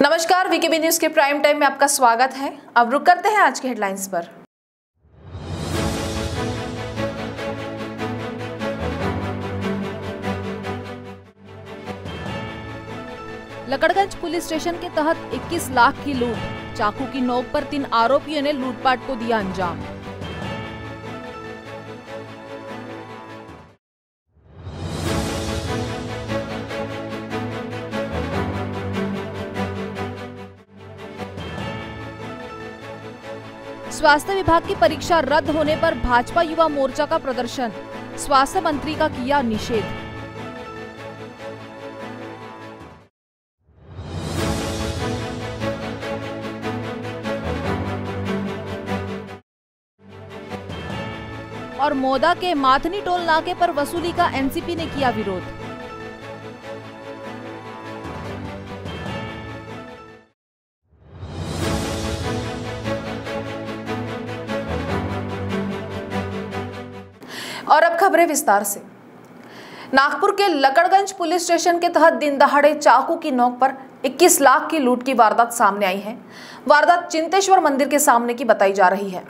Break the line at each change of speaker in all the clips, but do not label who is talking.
नमस्कार, VKB news के prime time में आपका स्वागत है। अब रुक करते हैं आज के हेडलाइंस पर।
लकड़गंज पुलिस स्टेशन के तहत 21 लाख की लूट, चाकू की नोक पर 3 आरोपियों ने लूटपाट को दिया अंजाम। स्वास्थ्य विभाग की परीक्षा रद्द होने पर भाजपा युवा मोर्चा का प्रदर्शन, स्वास्थ्य मंत्री का किया निषेध। और मोदा के माथनी टोल नाके पर वसूली का एनसीपी ने किया विरोध।
और अब खबरें विस्तार से। नागपुर के लकड़गंज पुलिस स्टेशन के तहत दिन दहाड़े चाकू की नोक पर 21 लाख की लूट की वारदात सामने आई है। वारदात चिंतेश्वर मंदिर के सामने की बताई जा रही है।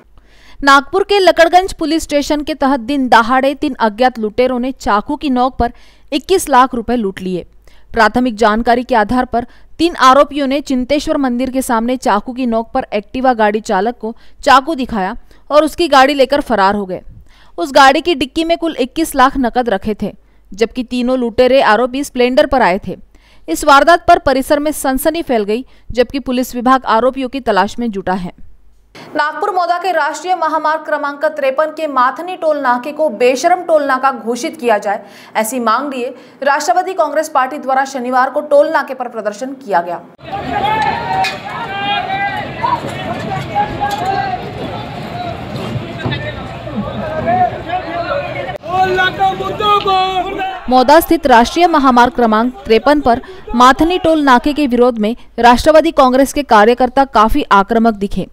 नागपुर के लकड़गंज पुलिस स्टेशन के तहत दिन दहाड़े 3 अज्ञात लुटेरों ने चाकू की नोक पर 21 लाख रुपए लूट लिए। प्राथमिक जानकारी के आधार पर 3 आरोपियों ने चिंतेश्वर मंदिर के सामने चाकू की नोक पर एक्टिवा गाड़ी चालक को चाकू दिखाया और उसकी गाड़ी लेकर फरार हो गए। उस गाड़ी की डिक्की में कुल 21 लाख नकद रखे थे, जबकि तीनों लुटेरे आरोपी स्प्लेंडर पर आए थे। इस वारदात पर परिसर में सनसनी फैल गई, जबकि पुलिस विभाग आरोपियों की तलाश में जुटा है।
नागपुर मोदा के राष्ट्रीय महामार्ग क्रमांक 53 के माथनी टोल नाके को बेशरम टोल नाका घोषित किया जाए, ऐसी मांग लिए राष्ट्रवादी कांग्रेस पार्टी द्वारा शनिवार को टोल नाके पर प्रदर्शन किया गया।
मोदा स्थित राष्ट्रीय महामार्ग क्रमांक 53 पर माथनी टोल नाके के विरोध में राष्ट्रवादी कांग्रेस के कार्यकर्ता काफी आक्रामक दिखे।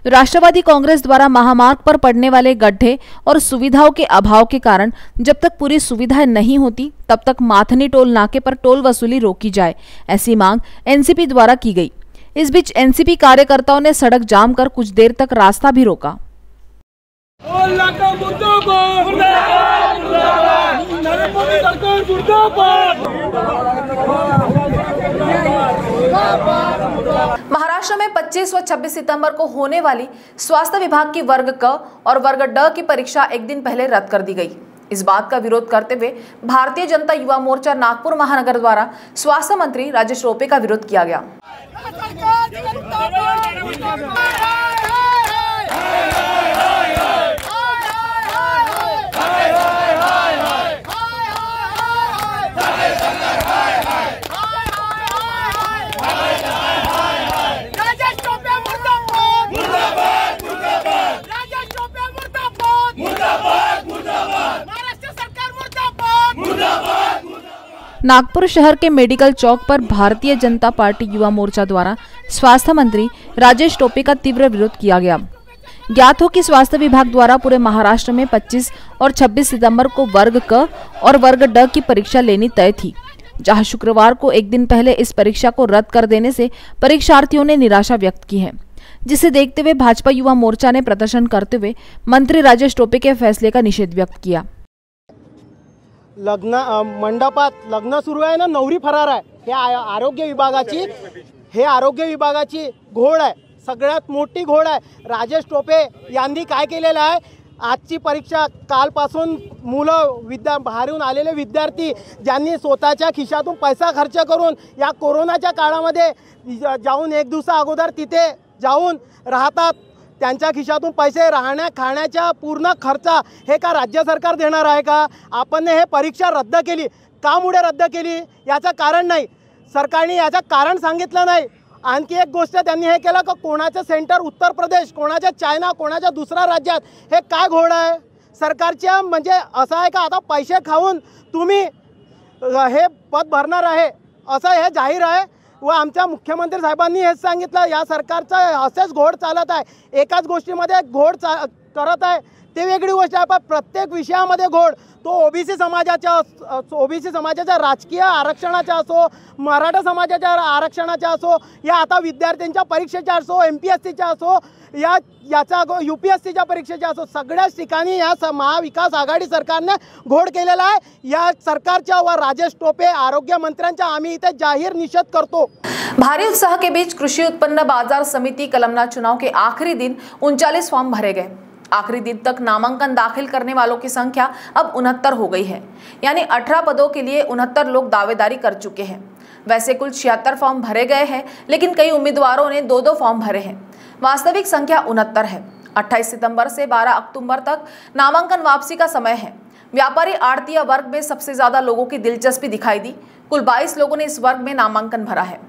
राष्ट्रवादी कांग्रेस द्वारा महामार्ग पर पड़ने वाले गड्ढे और सुविधाओं के अभाव के कारण जब तक पूरी सुविधाएं नहीं होती तब तक माथनी टोल नाके पर टोल वसूली रोकी जाए, ऐसी मांग एनसीपी द्वारा की गई। इस बीच एनसीपी कार्यकर्ताओं ने सड़क जाम कर कुछ देर तक रास्ता भी रोका।
महाराष्ट्र में 25 व 26 सितंबर को होने वाली स्वास्थ्य विभाग की वर्ग क और वर्ग ड की परीक्षा एक दिन पहले रद्द कर दी गई। इस बात का विरोध करते हुए भारतीय जनता युवा मोर्चा नागपुर महानगर द्वारा स्वास्थ्य मंत्री राजेश टोपे का विरोध किया गया।
नागपुर शहर के मेडिकल चौक पर भारतीय जनता पार्टी युवा मोर्चा द्वारा स्वास्थ्य मंत्री राजेश टोपे का तीव्र विरोध किया गया। ज्ञात हो कि स्वास्थ्य विभाग द्वारा पूरे महाराष्ट्र में 25 और 26 सितंबर को वर्ग क और वर्ग ड की परीक्षा लेनी तय थी, जहां शुक्रवार को एक दिन पहले इस परीक्षा को रद्द कर देने से परीक्षार्थियों ने निराशा व्यक्त की है, जिसे देखते हुए भाजपा युवा मोर्चा ने प्रदर्शन करते हुए मंत्री राजेश टोपे के फैसले का निषेध व्यक्त किया।
लग्न मंडपात लग्न सुरू आहे ना, नवरी फरार आहे, हे आरोग्य विभागाची घोड आहे, सगळ्यात मोठी घोड आहे। राजेश टोपे यांनी काय केलेलं आहे, आजची परीक्षा कालपासून मुलं बाहेरून आलेले विद्यार्थी ज्यांनी स्वतःच्या खिशातून पैसा खर्च करून या कोरोनाच्या काळामध्ये जाऊन एक दिवसा अगोदर तिथे जाऊन राहतात, त्यांच्या खिशातून पैसे राहण्या खाण्याचा पूर्ण खर्च हे का राज्य सरकार देणार आहे का? आपण हे परीक्षा रद्द केली, कामुळे रद्द केली याचं कारण नाही, सरकारने याचं कारण सांगितलं नाही। आणखी एक गोष्ट त्यांनी हे केलं की कोणाचं सेंटर उत्तर प्रदेश, कोणाचं चायना, कोणाच्या दुसऱ्या राज्यात, हे काय घोड आहे सरकारच्या? म्हणजे असं आहे का आता पैसे खाऊन तुम्ही हे पद भरणार आहे असं हे जाहीर आहे? व आमच्या मुख्यमंत्री साहेबांनी हेच सांगितलं, या सरकारचं असेच घोड चालत आहे, एकाच गोष्टीमध्ये घोड करत आहे ते वेगळी गोष्ट आहे, पण प्रत्येक विषयामध्ये घोळ, तो ओबीसी समाजाच्या राजकीय आरक्षणाचा असो, मराठा समाजाच्या आरक्षणाचा असो, या आता विद्यार्थ्यांच्या परीक्षेच्या असो, MPSCच्या असो, याचा UPSCच्या परीक्षेच्या असो, सगळ्याच ठिकाणी या महाविकास आघाडी सरकारने घोळ केलेला आहे। या सरकारच्या व राजेश टोपे आरोग्य मंत्र्यांचा आम्ही इथे जाहीर निषेध करतो।
भारी उत्साह के बीच कृषि उत्पन्न बाजार समिति कलमना चुनाव के आखिरी दिन 39 फॉर्म भरे गए। आखिरी दिन तक नामांकन दाखिल करने वालों की संख्या अब 69 हो गई है, यानी 18 पदों के लिए 69 लोग दावेदारी कर चुके हैं। वैसे कुल 76 फॉर्म भरे गए हैं, लेकिन कई उम्मीदवारों ने 2-2 फॉर्म भरे हैं। वास्तविक संख्या 69 है। 28 सितंबर से 12 अक्टूबर तक नामांकन वापसी का समय है। व्यापारी आड़तिया वर्ग में सबसे ज्यादा लोगों की दिलचस्पी दिखाई दी। कुल 22 लोगों ने इस वर्ग में नामांकन भरा है।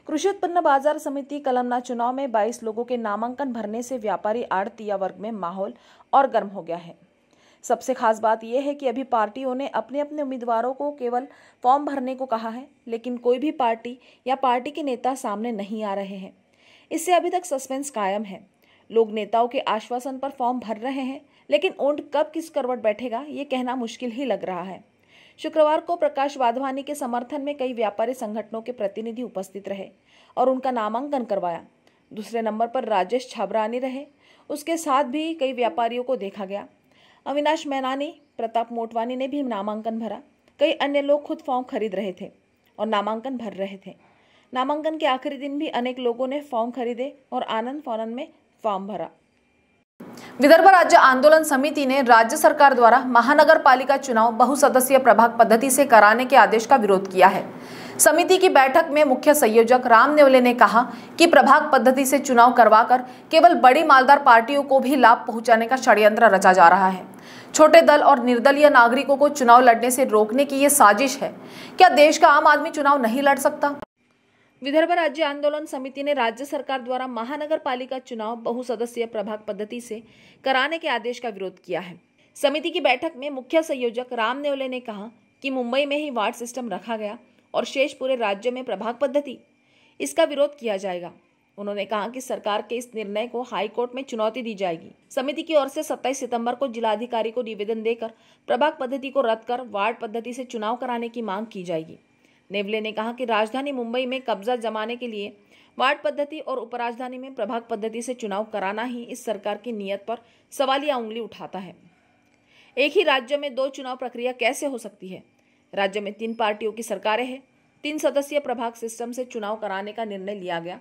कृषि उत्पन्न बाजार समिति कलमना चुनाव में 22 लोगों के नामांकन भरने से व्यापारी आड़तिया वर्ग में माहौल और गर्म हो गया है। सबसे खास बात यह है कि अभी पार्टियों ने अपने अपने उम्मीदवारों को केवल फॉर्म भरने को कहा है, लेकिन कोई भी पार्टी या पार्टी के नेता सामने नहीं आ रहे हैं। इससे अभी तक सस्पेंस कायम है। लोग नेताओं के आश्वासन पर फॉर्म भर रहे हैं, लेकिन ऊंट कब किस करवट बैठेगा ये कहना मुश्किल ही लग रहा है। शुक्रवार को प्रकाश वाधवानी के समर्थन में कई व्यापारी संगठनों के प्रतिनिधि उपस्थित रहे और उनका नामांकन करवाया। दूसरे नंबर पर राजेश छाबरानी रहे, उसके साथ भी कई व्यापारियों को देखा गया। अविनाश मैनानी, प्रताप मोटवानी ने भी नामांकन भरा। कई अन्य लोग खुद फॉर्म खरीद रहे थे और नामांकन भर रहे थे। नामांकन के आखिरी दिन भी अनेक लोगों ने फॉर्म खरीदे और आनंद फानंद में फॉर्म भरा। विदर्भ राज्य आंदोलन समिति ने राज्य सरकार द्वारा महानगर पालिका चुनाव बहुसदस्यीय प्रभाग पद्धति से कराने के आदेश का विरोध किया है। समिति की बैठक में मुख्य संयोजक राम नेवले ने कहा कि प्रभाग पद्धति से चुनाव करवाकर केवल बड़ी मालदार पार्टियों को भी लाभ पहुंचाने का षड्यंत्र रचा जा रहा है। छोटे दल और निर्दलीय नागरिकों को चुनाव लड़ने से रोकने की ये साजिश है। क्या देश का आम आदमी चुनाव नहीं लड़ सकता? विदर्भ राज्य आंदोलन समिति ने राज्य सरकार द्वारा महानगर पालिका चुनाव बहुसदस्यीय प्रभाग पद्धति से कराने के आदेश का विरोध किया है। समिति की बैठक में मुख्य संयोजक राम नेवले ने कहा कि मुंबई में ही वार्ड सिस्टम रखा गया और शेष पूरे राज्य में प्रभाग पद्धति, इसका विरोध किया जाएगा। उन्होंने कहा कि सरकार के इस निर्णय को हाई कोर्ट में चुनौती दी जाएगी। समिति की ओर से 27 सितंबर को जिलाधिकारी को निवेदन देकर प्रभाग पद्धति को रद्द कर वार्ड पद्धति से चुनाव कराने की मांग की जाएगी। नेवले ने कहा कि राजधानी मुंबई में कब्जा जमाने के लिए वार्ड पद्धति और उपराजधानी में प्रभाग पद्धति से चुनाव कराना ही इस सरकार की नीयत पर सवालिया उंगली उठाता है। एक ही राज्य में 2 चुनाव प्रक्रिया कैसे हो सकती है? राज्य में 3 पार्टियों की सरकारें हैं। 3 सदस्यीय प्रभाग सिस्टम से चुनाव कराने का निर्णय लिया गया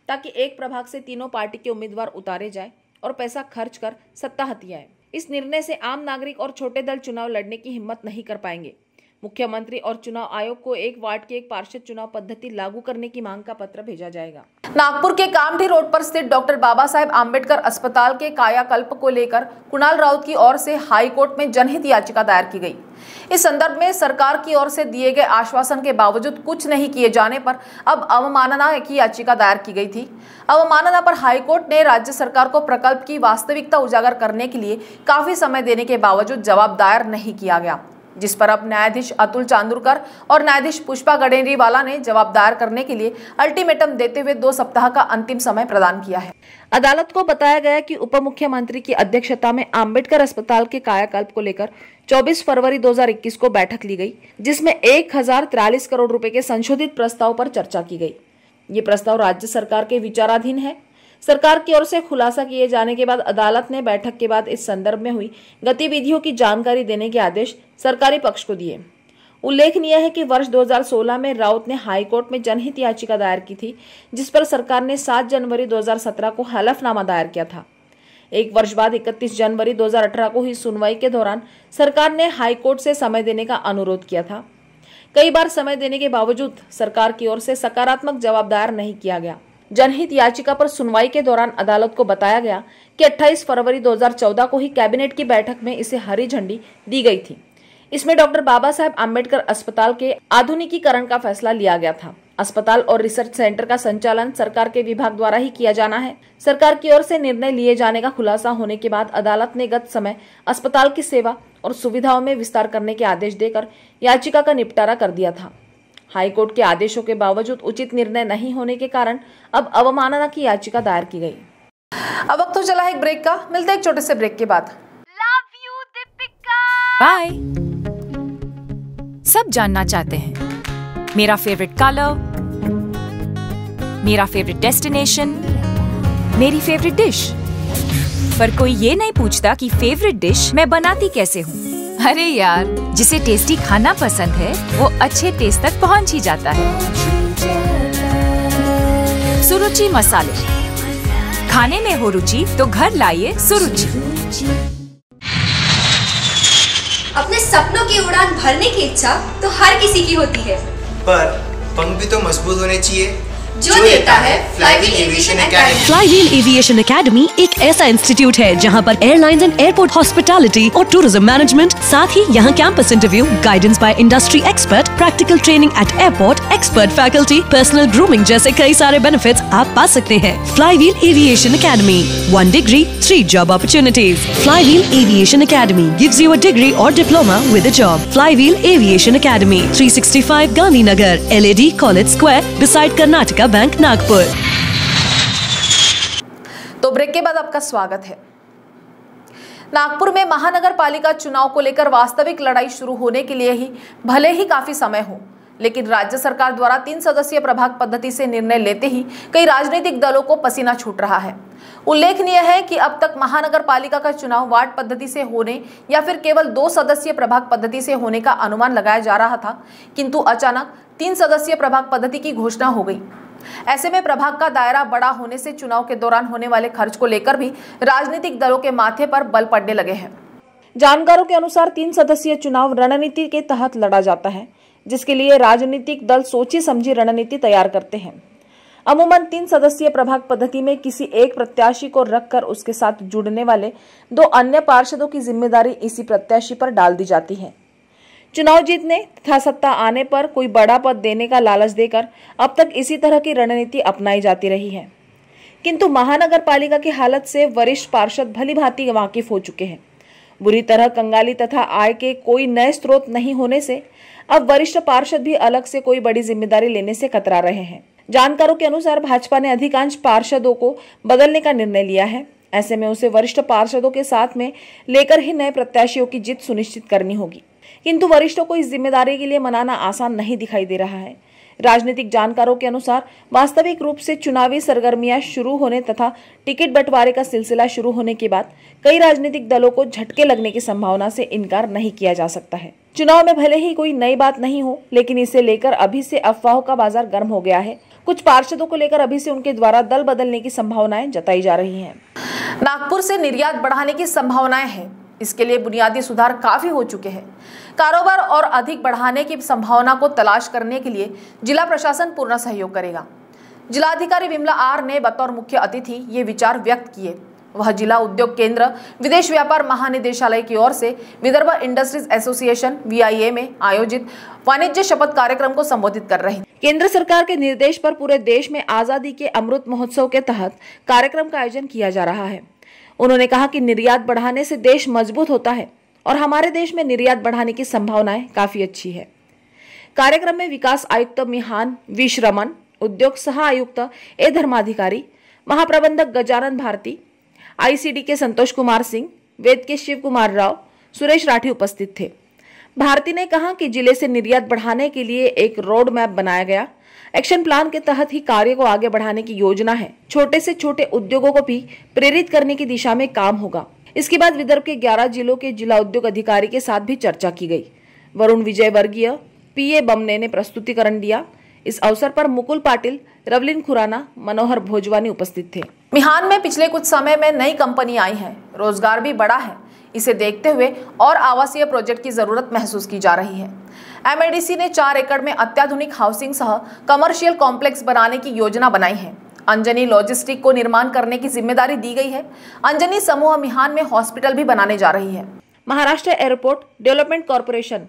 ताकि एक प्रभाग से तीनों पार्टी के उम्मीदवार उतारे जाए और पैसा खर्च कर सत्ता हथियाए। आए। इस निर्णय से आम नागरिक और छोटे दल चुनाव लड़ने की हिम्मत नहीं कर पाएंगे। मुख्यमंत्री और चुनाव आयोग को एक वार्ड के एक पार्षद चुनाव पद्धति लागू करने की मांग का पत्र भेजा जाएगा। नागपुर के कामठी रोड पर स्थित डॉक्टर बाबा साहेब आम्बेडकर अस्पताल के कायाकल्प को लेकर कुणाल राउत की ओर से हाई कोर्ट में जनहित याचिका दायर की गई। इस संदर्भ में सरकार की ओर से दिए गए आश्वासन के बावजूद कुछ नहीं किए जाने पर अब अवमानना की याचिका दायर की गई थी। अवमानना पर हाईकोर्ट ने राज्य सरकार को प्रकल्प की वास्तविकता उजागर करने के लिए काफी समय देने के बावजूद जवाब दायर नहीं किया गया, जिस पर अब न्यायाधीश अतुल चांदुरकर और न्यायाधीश पुष्पा गडेरीवाला ने जवाब दायर करने के लिए अल्टीमेटम देते हुए 2 सप्ताह का अंतिम समय प्रदान किया है। अदालत को बताया गया कि उप मुख्यमंत्री की अध्यक्षता में आम्बेडकर अस्पताल के कायाकल्प को लेकर 24 फरवरी 2021 को बैठक ली गई, जिसमें 1043 करोड़ रुपए के संशोधित प्रस्ताव पर चर्चा की गई। ये प्रस्ताव राज्य सरकार के विचाराधीन है। सरकार की ओर से खुलासा किए जाने के बाद अदालत ने बैठक के बाद इस संदर्भ में हुई गतिविधियों की जानकारी देने के आदेश सरकारी पक्ष को दिए। उल्लेखनीय है कि वर्ष 2016 में राउत ने हाईकोर्ट में जनहित याचिका दायर की थी, जिस पर सरकार ने 7 जनवरी 2017 को हलफनामा दायर किया था। एक वर्ष बाद 31 जनवरी 2018 को हुई सुनवाई के दौरान सरकार ने हाईकोर्ट से समय देने का अनुरोध किया था। कई बार समय देने के बावजूद सरकार की ओर से सकारात्मक जवाब दायर नहीं किया गया। जनहित याचिका पर सुनवाई के दौरान अदालत को बताया गया कि 28 फरवरी 2014 को ही कैबिनेट की बैठक में इसे हरी झंडी दी गई थी। इसमें डॉक्टर बाबा साहेब आम्बेडकर अस्पताल के आधुनिकीकरण का फैसला लिया गया था। अस्पताल और रिसर्च सेंटर का संचालन सरकार के विभाग द्वारा ही किया जाना है। सरकार की ओर से निर्णय लिए जाने का खुलासा होने के बाद अदालत ने गत समय अस्पताल की सेवा और सुविधाओं में विस्तार करने के आदेश देकर याचिका का निपटारा कर दिया था। हाईकोर्ट के आदेशों के बावजूद उचित निर्णय नहीं होने के कारण अब अवमानना की याचिका दायर की गई। अब वक्त तो चला है एक ब्रेक का, मिलते हैं एक छोटे से ब्रेक के बाद।
बाय। सब जानना चाहते हैं मेरा फेवरेट कलर, मेरा फेवरेट डेस्टिनेशन, मेरी फेवरेट डिश, पर कोई ये नहीं पूछता कि फेवरेट डिश मैं बनाती कैसे हूँ। अरे यार, जिसे टेस्टी खाना पसंद है वो अच्छे टेस्ट तक पहुँच ही जाता है। सुरुचि मसाले, खाने में हो रुचि तो घर लाइए सुरुचि।
अपने सपनों की उड़ान भरने की इच्छा तो हर किसी की होती है,
पर पंख भी तो मजबूत होने चाहिए
जो देता है flywheel aviation academy.
Flywheel aviation academy एक ऐसा इंस्टीट्यूट है जहां पर एयरलाइंस एंड एयरपोर्ट हॉस्पिटैलिटी और टूरिज्म मैनेजमेंट, साथ ही यहां campus interview, guidance by industry expert, practical training at airport, expert faculty, personal grooming जैसे कई सारे बेनिफिट्स आप पा सकते हैं। Flywheel aviation academy, 1 degree 3 job opportunities. Flywheel aviation academy gives you a degree और diploma with a job. Flywheel aviation academy, 365 Gandhinagar, LAD college square, beside Karnataka bank, Nagpur.
तो break के बाद आपका स्वागत है। नागपुर में महानगर पालिका चुनाव को लेकर वास्तविक लड़ाई शुरू होने के लिए ही भले ही काफी समय हो, लेकिन राज्य सरकार द्वारा 3 सदस्यीय प्रभाग पद्धति से निर्णय लेते ही कई राजनीतिक दलों को पसीना छूट रहा है। उल्लेखनीय है कि अब तक महानगर पालिका का चुनाव वार्ड पद्धति से होने या फिर केवल 2 सदस्यीय प्रभाग पद्धति से होने का अनुमान लगाया जा रहा था, किंतु अचानक 3 सदस्यीय प्रभाग पद्धति की घोषणा हो गई। ऐसे में प्रभाग का दायरा बड़ा होने से चुनाव के दौरान होने वाले खर्च को लेकर भी राजनीतिक दलों के माथे पर बल पड़ने लगे हैं। जानकारों के अनुसार 3 सदस्यीय चुनाव रणनीति के तहत लड़ा जाता है, जिसके लिए राजनीतिक दल सोची समझी रणनीति तैयार करते हैं। अमूमन 3 सदस्यीय प्रभाग पद्धति में किसी एक प्रत्याशी को रखकर उसके साथ जुड़ने वाले 2 अन्य पार्षदों की जिम्मेदारी इसी प्रत्याशी पर डाल दी जाती है। चुनाव जीतने तथा सत्ता आने पर कोई बड़ा पद देने का लालच देकर अब तक इसी तरह की रणनीति अपनाई जाती रही है, किंतु महानगर पालिका की हालत से वरिष्ठ पार्षद भली भांति वाकिफ हो चुके हैं। बुरी तरह कंगाली तथा आय के कोई नए स्रोत नहीं होने से अब वरिष्ठ पार्षद भी अलग से कोई बड़ी जिम्मेदारी लेने से कतरा रहे हैं। जानकारों के अनुसार भाजपा ने अधिकांश पार्षदों को बदलने का निर्णय लिया है। ऐसे में उसे वरिष्ठ पार्षदों के साथ में लेकर ही नए प्रत्याशियों की जीत सुनिश्चित करनी होगी, किंतु वरिष्ठों को इस जिम्मेदारी के लिए मनाना आसान नहीं दिखाई दे रहा है। राजनीतिक जानकारों के अनुसार वास्तविक रूप से चुनावी सरगर्मियां शुरू होने तथा टिकट बंटवारे का सिलसिला शुरू होने के बाद कई राजनीतिक दलों को झटके लगने की संभावना से इनकार नहीं किया जा सकता है। चुनाव में भले ही कोई नई बात नहीं हो, लेकिन इसे लेकर अभी से अफवाहों का बाजार गर्म हो गया है। कुछ पार्षदों को लेकर अभी से उनके द्वारा दल बदलने की संभावनाएं जताई जा रही हैं। नागपुर से निर्यात बढ़ाने की संभावनाएं हैं। इसके लिए बुनियादी सुधार काफी हो चुके हैं। कारोबार और अधिक बढ़ाने की संभावना को तलाश करने के लिए जिला प्रशासन पूर्ण सहयोग करेगा। जिलाधिकारी विमला आर ने बतौर मुख्य अतिथि ये विचार व्यक्त किए। वह जिला उद्योग केंद्र विदेश व्यापार महानिदेशालय की ओर से विदर्भ इंडस्ट्रीज एसोसिएशन VIA में आयोजित वाणिज्य शपथ कार्यक्रम को संबोधित कर रही। केंद्र सरकार के निर्देश पर पूरे देश में आजादी के अमृत महोत्सव के तहत कार्यक्रम का आयोजन किया जा रहा है। उन्होंने कहा कि निर्यात बढ़ाने से देश मजबूत होता है और हमारे देश में निर्यात बढ़ाने की संभावनाएं काफी अच्छी है। कार्यक्रम में विकास आयुक्त मिहान वी श्रमन, उद्योग सह आयुक्त ए धर्माधिकारी, महाप्रबंधक गजानन भारती, ICD के संतोष कुमार सिंह, वेद के शिव कुमार राव, सुरेश राठी उपस्थित थे। भारती ने कहा कि जिले से निर्यात बढ़ाने के लिए एक रोड मैप बनाया गया। एक्शन प्लान के तहत ही कार्य को आगे बढ़ाने की योजना है। छोटे से छोटे उद्योगों को भी प्रेरित करने की दिशा में काम होगा। इसके बाद विदर्भ के 11 जिलों के जिला उद्योग अधिकारी के साथ भी चर्चा की गई। वरुण विजय वर्गीय, PA बमने ने प्रस्तुतिकरण दिया। इस अवसर पर मुकुल पाटिल, रवलिन खुराना, मनोहर भोजवानी उपस्थित थे। मिहान में पिछले कुछ समय में नई कंपनी आई है, रोजगार भी बढ़ा है। इसे देखते हुए और आवासीय प्रोजेक्ट की जरूरत महसूस की जा रही है। MADC ने 4 एकड़ में अत्याधुनिक हाउसिंग सह कमर्शियल कॉम्प्लेक्स बनाने की योजना बनाई है। अंजनी लॉजिस्टिक को निर्माण करने की जिम्मेदारी दी गई है। अंजनी समूह मिहान में हॉस्पिटल भी बनाने जा रही है। Maharashtra airport development corporation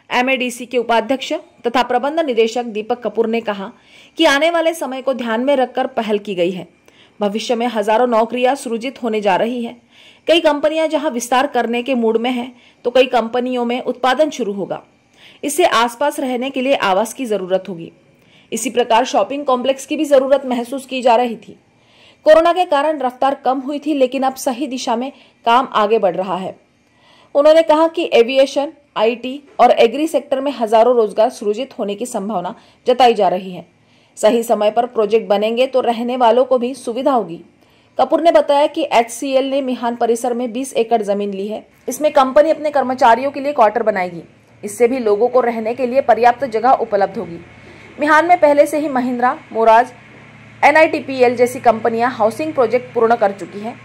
MADC के उपाध्यक्ष तथा प्रबंध निदेशक दीपक कपूर ने कहा कि आने वाले समय को ध्यान में रखकर पहल की गई है। भविष्य में हजारों नौकरियां सृजित होने जा रही है। कई कंपनियां जहां विस्तार करने के मूड में हैं, तो कई कंपनियों में उत्पादन शुरू होगा। इससे आसपास रहने के लिए आवास की जरूरत होगी। इसी प्रकार शॉपिंग कॉम्प्लेक्स की भी जरूरत महसूस की जा रही थी। कोरोना के कारण रफ्तार कम हुई थी, लेकिन अब सही दिशा में काम आगे बढ़ रहा है। उन्होंने कहा कि एविएशन, आईटी और एग्री सेक्टर में हजारों रोजगार सृजित होने की संभावना जताई जा रही है। सही समय पर प्रोजेक्ट बनेंगे तो रहने वालों को भी सुविधा होगी। कपूर ने बताया कि HCL ने मिहान परिसर में 20 एकड़ जमीन ली है। इसमें कंपनी अपने कर्मचारियों के लिए क्वार्टर बनाएगी। इससे भी लोगों को रहने के लिए पर्याप्त जगह उपलब्ध होगी। मिहान में पहले से ही महिंद्रा, मोराज, NITPL जैसी कंपनियां हाउसिंग प्रोजेक्ट पूर्ण कर चुकी हैं।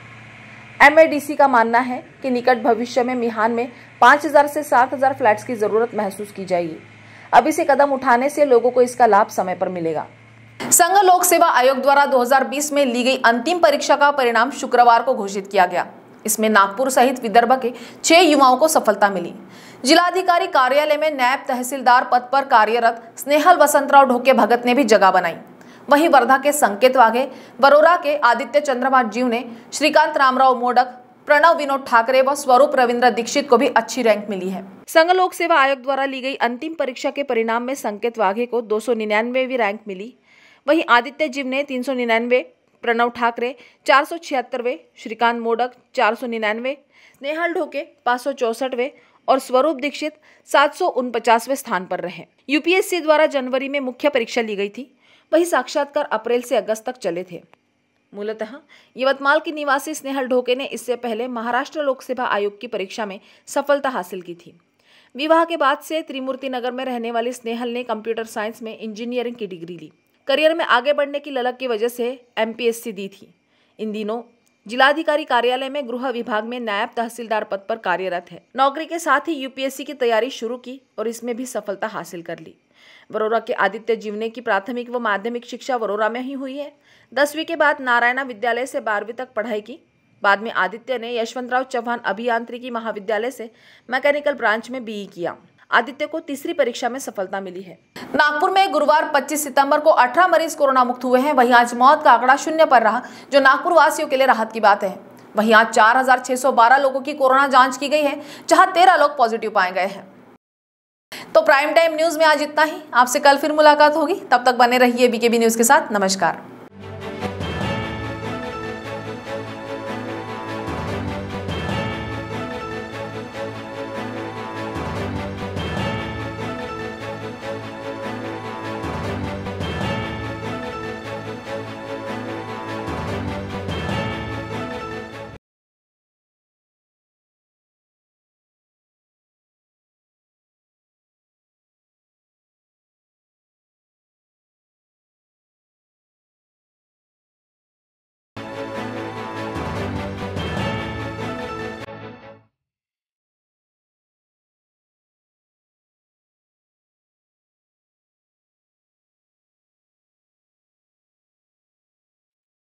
MADC का मानना है कि निकट भविष्य में मिहान में 5000 से 7000 फ्लैट्स की जरूरत महसूस की जाएगी। अब इसे कदम उठाने से लोगों को इसका लाभ समय पर मिलेगा। संघ लोक सेवा आयोग द्वारा 2020 में ली गई अंतिम परीक्षा का परिणाम शुक्रवार को घोषित किया गया। इसमें नागपुर सहित विदर्भ के 6 युवाओं को सफलता मिली। जिलाधिकारी कार्यालय में नायब तहसीलदार पद पर कार्यरत स्नेहल वसंतराव ढोके भगत ने भी जगह बनाई। वहीं वर्धा के संकेत वाघे, बरोरा के आदित्य चंद्रमा जीव ने, श्रीकांत रामराव मोडक, प्रणव विनोद ठाकरे व स्वरूप रविंद्र दीक्षित को भी अच्छी रैंक मिली है। संघ लोक सेवा आयोग द्वारा ली गई अंतिम परीक्षा के परिणाम में संकेत वाघे को 299वीं रैंक मिली। वहीं आदित्य जीव ने 399, प्रणव ठाकरे 476वें, श्रीकांत मोडक 499, स्नेहल ढोके 564वें और स्वरूप दीक्षित 749वें स्थान पर रहे। यूपीएससी द्वारा जनवरी में मुख्य परीक्षा ली गई थी, वही साक्षात्कार अप्रैल से अगस्त तक चले थे। मूलतः यवतमाल की निवासी स्नेहल ढोके ने इससे पहले महाराष्ट्र लोक सेवा आयोग की परीक्षा में सफलता हासिल की थी। विवाह के बाद से त्रिमूर्ति नगर में रहने वाली स्नेहल ने कंप्यूटर साइंस में इंजीनियरिंग की डिग्री ली। करियर में आगे बढ़ने की ललक की वजह से MPSC दी थी। इन दिनों जिलाधिकारी कार्यालय में गृह विभाग में नायब तहसीलदार पद पर कार्यरत है। नौकरी के साथ ही यूपीएससी की तैयारी शुरू की और इसमें भी सफलता हासिल कर ली। बरोरा के आदित्य जीवने की प्राथमिक व माध्यमिक शिक्षा बरोरा में ही हुई है। 10वीं के बाद नारायणा विद्यालय से 12वीं तक पढ़ाई की। बाद में आदित्य ने यशवंतराव चौहान अभियांत्रिकी महाविद्यालय से मैकेनिकल ब्रांच में BE किया। आदित्य को तीसरी परीक्षा में सफलता मिली है। नागपुर में गुरुवार 25 सितंबर को 18 मरीज कोरोना मुक्त हुए हैं। वहीं आज मौत का आंकड़ा 0 पर रहा, जो नागपुर वासियों के लिए राहत की बात है। वहीं आज 4612 लोगों की कोरोना जांच की गई है, जहां 13 लोग पॉजिटिव पाए गए हैं। तो प्राइम टाइम न्यूज में आज इतना ही। आपसे कल फिर मुलाकात होगी, तब तक बने रहिए BKB न्यूज के साथ। नमस्कार।